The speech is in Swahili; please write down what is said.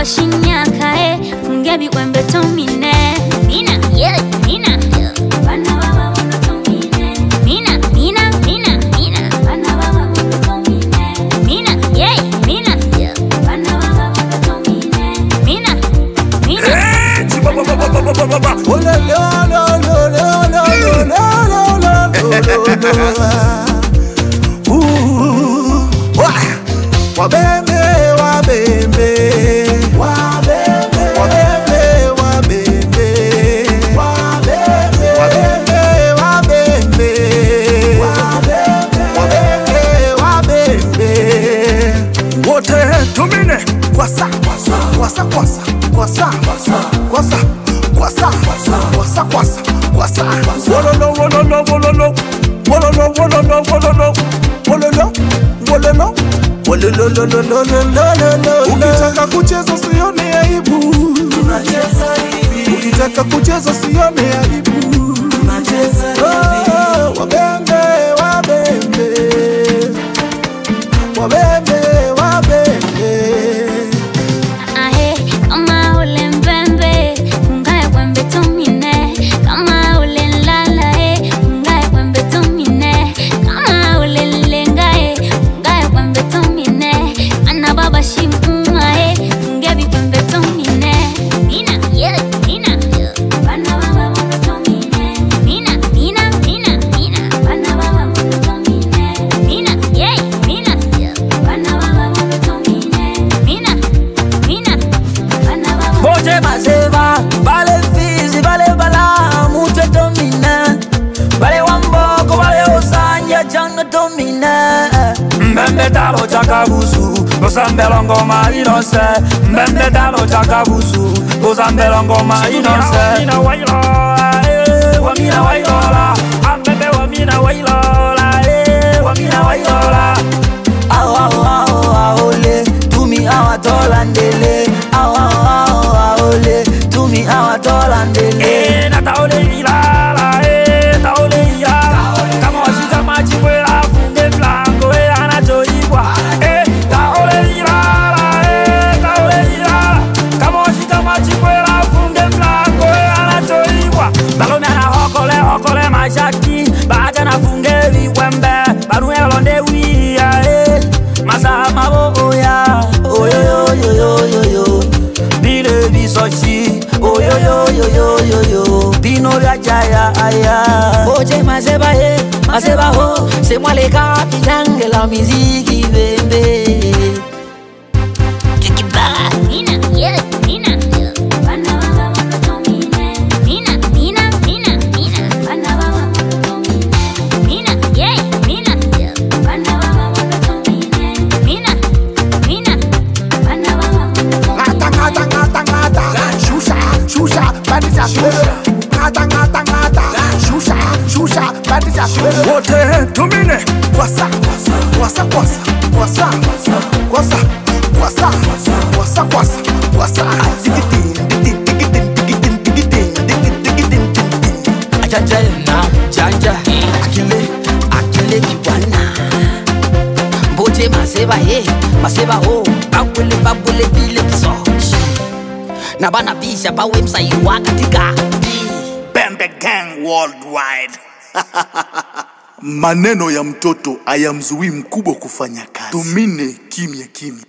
Shinyaka fungebi kwembe tomine mina yeah mina bana baba bono tomine mina bana baba bono tomine mina yeah mina bana baba bono tomine mina oh la la la la la la la wa bembe wa bembe Kwasa, kwasa, kwasa, kwasa, kwasa, kwasa, kwasa, kwasa, kwasa. Wololo, wololo, wololo, wololo, wololo, wololo, wololo, wololo, wololo, wololo. Ukitaka kucheza usione aibu, tunacheza hivi. Ukitaka kucheza usione aibu, tunacheza hivi. Wabembe, wabembe, wabembe, wabembe. Mbembe dalo chakabusu, osambelo ngoma inose. Mbembe dalo chakabusu, osambelo ngoma inose. Wamina wailola, wamina wailola. Ambembe wamina wailola, wamina wailola. Aw aw aw aw ole, tumi awatola ndele. Aw aw aw aw ole, tumi awatola ndele. Nata ole ilala, ta ole ilala. Kama washika machi kwela funge blanco. Okole mashaki, baga na fungevi wembe, banuela londe wia, masa mabo ya, oyo yo yo yo yo yo, bile bisochi, oyo yo yo yo yo yo, bino ya jaya aya. Oje maseba ho, c'est moi les gars qui jangle la musique bembe. Wote tumine kwasa, kwasa, kwasa, kwasa, kwasa, kwasa, kwasa, kwasa, kwasa. Ajaja na janja, akile kiwana. Boje maseba ho, babule bile kiso. Na bana bisha ba website wakatika. Bembe Gang Worldwide. Maneno ya mtoto hayamzuii mkubwa kufanya kazi. Tumine kimya kimya.